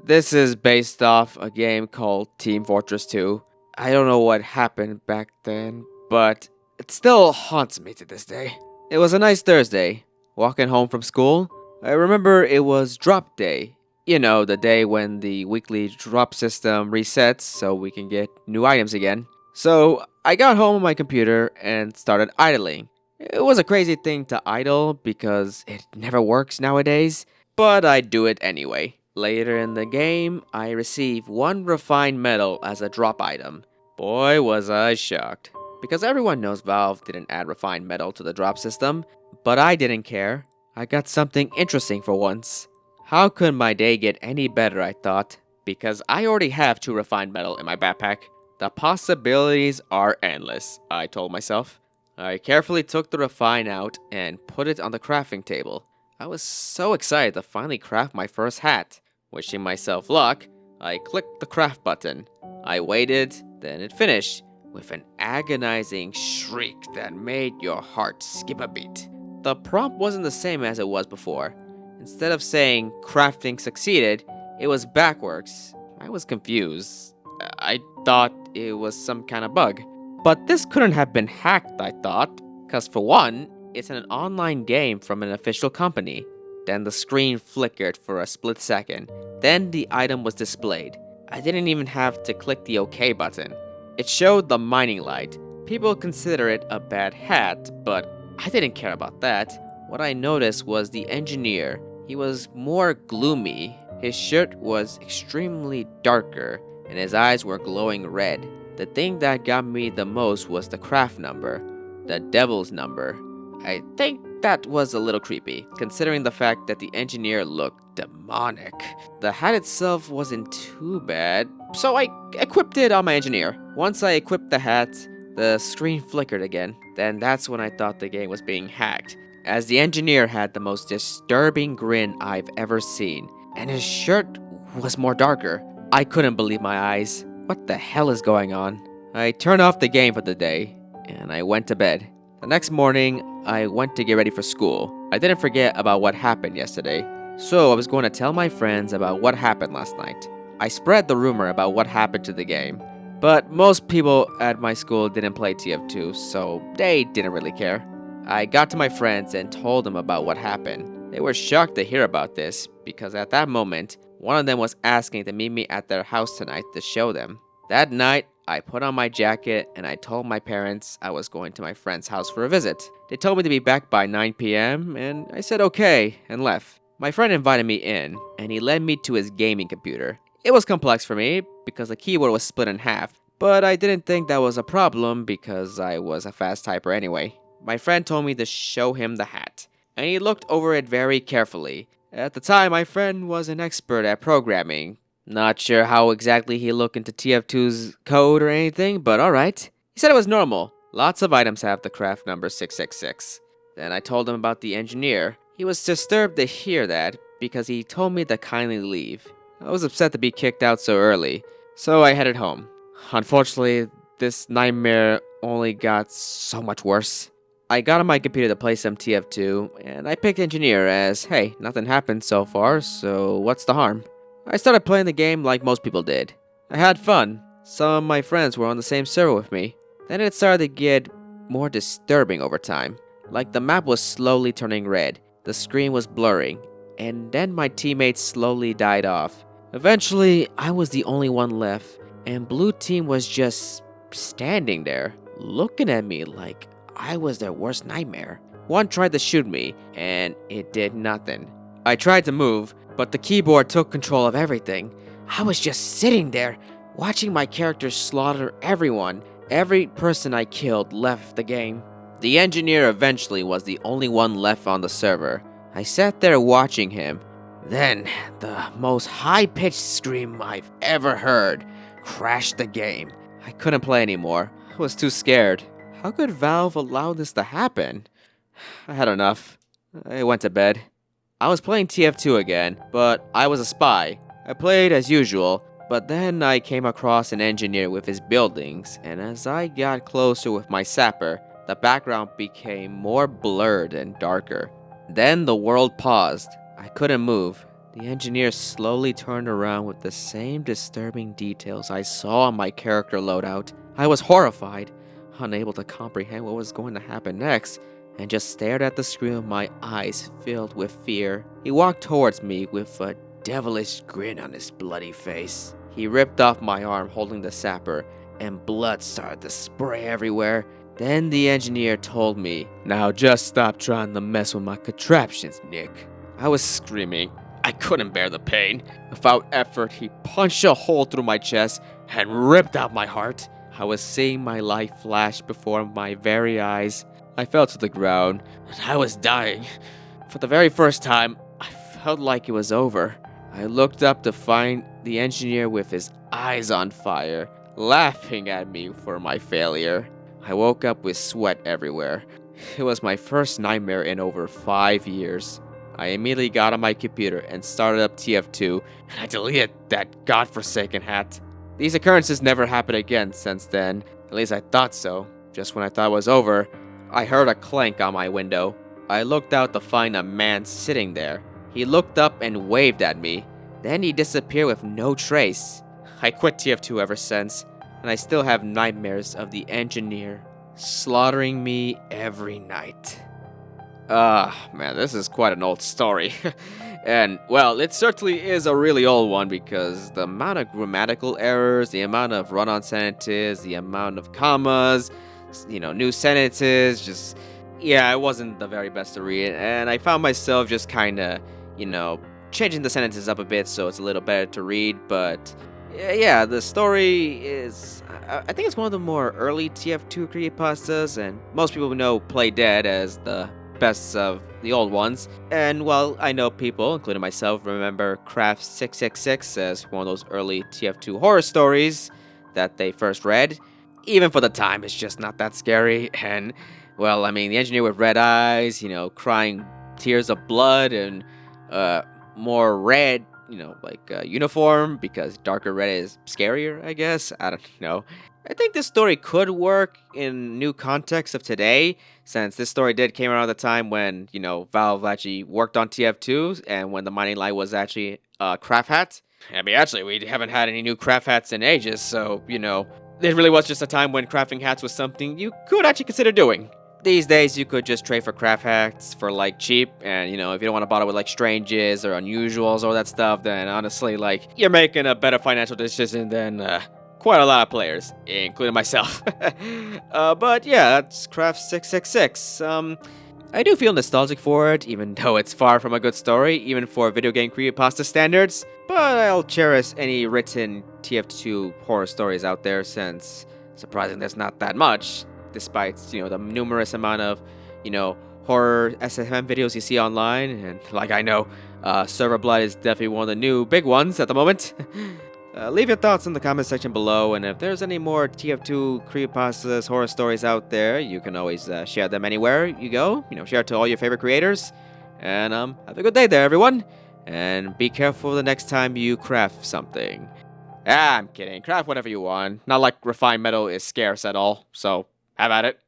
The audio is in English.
This is based off a game called Team Fortress 2. I don't know what happened back then, but it still haunts me to this day. It was a nice Thursday, walking home from school. I remember it was drop day. You know, the day when the weekly drop system resets so we can get new items again. So I got home on my computer and started idling. It was a crazy thing to idle because it never works nowadays, but I do it anyway. Later in the game, I receive one refined metal as a drop item. Boy, was I shocked. Because everyone knows Valve didn't add refined metal to the drop system, but I didn't care. I got something interesting for once. How could my day get any better, I thought, because I already have 2 refined metal in my backpack. The possibilities are endless, I told myself. I carefully took the refine out and put it on the crafting table. I was so excited to finally craft my first hat. Wishing myself luck, I clicked the craft button. I waited, then it finished, with an agonizing shriek that made your heart skip a beat. The prompt wasn't the same as it was before. Instead of saying crafting succeeded, it was backwards. I was confused. I thought it was some kind of bug. But this couldn't have been hacked, I thought, because for one, it's an online game from an official company. Then the screen flickered for a split second. Then the item was displayed. I didn't even have to click the OK button. It showed the mining light. People consider it a bad hat, but I didn't care about that. What I noticed was the engineer. He was more gloomy. His shirt was extremely darker, and his eyes were glowing red. The thing that got me the most was the craft number, the devil's number. I think that was a little creepy, considering the fact that the engineer looked demonic. The hat itself wasn't too bad, so I equipped it on my engineer. Once I equipped the hat, the screen flickered again. Then that's when I thought the game was being hacked, as the engineer had the most disturbing grin I've ever seen, and his shirt was more darker. I couldn't believe my eyes. What the hell is going on? I turned off the game for the day, and I went to bed. The next morning, I went to get ready for school. I didn't forget about what happened yesterday, so I was going to tell my friends about what happened last night. I spread the rumor about what happened to the game, but most people at my school didn't play TF2, so they didn't really care. I got to my friends and told them about what happened. They were shocked to hear about this, because at that moment, one of them was asking to meet me at their house tonight to show them. That night, I put on my jacket and I told my parents I was going to my friend's house for a visit. They told me to be back by 9 p.m. and I said okay and left. My friend invited me in and he led me to his gaming computer. It was complex for me because the keyboard was split in half, but I didn't think that was a problem because I was a fast typer anyway. My friend told me to show him the hat, and he looked over it very carefully. At the time, my friend was an expert at programming. Not sure how exactly he looked into TF2's code or anything, but alright. He said it was normal. Lots of items have the craft number 666. Then I told him about the engineer. He was disturbed to hear that because he told me to kindly leave. I was upset to be kicked out so early, so I headed home. Unfortunately, this nightmare only got so much worse. I got on my computer to play some TF2, and I picked engineer as, hey, nothing happened so far, so what's the harm? I started playing the game like most people did. I had fun. Some of my friends were on the same server with me. Then it started to get more disturbing over time. Like the map was slowly turning red, the screen was blurring, and then my teammates slowly died off. Eventually, I was the only one left, and blue team was just standing there, looking at me like I was their worst nightmare. One tried to shoot me, and it did nothing. I tried to move, but the keyboard took control of everything. I was just sitting there, watching my character slaughter everyone. Every person I killed left the game. The engineer eventually was the only one left on the server. I sat there watching him. Then, the most high-pitched scream I've ever heard crashed the game. I couldn't play anymore. I was too scared. How could Valve allow this to happen? I had enough. I went to bed. I was playing TF2 again, but I was a spy. I played as usual, but then I came across an engineer with his buildings, and as I got closer with my sapper, the background became more blurred and darker. Then the world paused. I couldn't move. The engineer slowly turned around with the same disturbing details I saw on my character loadout. I was horrified, unable to comprehend what was going to happen next, and just stared at the screen with my eyes filled with fear. He walked towards me with a devilish grin on his bloody face. He ripped off my arm holding the sapper, and blood started to spray everywhere. Then the engineer told me, "Now just stop trying to mess with my contraptions, Nick." I was screaming. I couldn't bear the pain. Without effort, he punched a hole through my chest and ripped out my heart. I was seeing my life flash before my very eyes. I fell to the ground, and I was dying. For the very first time, I felt like it was over. I looked up to find the engineer with his eyes on fire, laughing at me for my failure. I woke up with sweat everywhere. It was my first nightmare in over 5 years. I immediately got on my computer and started up TF2, and I deleted that godforsaken hat. These occurrences never happened again since then, at least I thought so. Just when I thought it was over, I heard a clank on my window. I looked out to find a man sitting there. He looked up and waved at me. Then he disappeared with no trace. I quit TF2 ever since, and I still have nightmares of the engineer slaughtering me every night. Man, this is quite an old story. And, well, it certainly is a really old one because the amount of grammatical errors, the amount of run-on sentences, the amount of commas, new sentences, yeah, it wasn't the very best to read. And I found myself just kind of, changing the sentences up a bit so it's a little better to read. But, yeah, the story is, I think it's one of the more early TF2 creepypastas, and most people know Play Dead as the best of the old ones. And while I know people, including myself, remember Craft 666 as one of those early TF2 horror stories that they first read, even for the time, it's just not that scary. And, well, I mean, the engineer with red eyes, crying tears of blood and more red, uniform, because darker red is scarier, I guess. I don't know. I think this story could work in new context of today, since this story came around the time when, Valve actually worked on TF2, and when the mining light was actually a craft hat. I mean, actually, we haven't had any new craft hats in ages, so, it really was just a time when crafting hats was something you could actually consider doing. These days, you could just trade for craft hats for, cheap, and, if you don't want to bother with, stranges or unusuals or that stuff, then honestly, you're making a better financial decision than, quite a lot of players, including myself. But yeah, that's Craft 666. I do feel nostalgic for it, even though it's far from a good story, even for video game creepypasta standards. But I'll cherish any written TF2 horror stories out there, since surprisingly there's not that much, despite the numerous amount of horror SFM videos you see online. And I know, Server Blood is definitely one of the new big ones at the moment. Leave your thoughts in the comment section below, and if there's any more TF2 creepypastas, horror stories out there, you can always share them anywhere you go. Share it to all your favorite creators. And have a good day there, everyone. And be careful the next time you craft something. I'm kidding. Craft whatever you want. Not like refined metal is scarce at all, so have at it.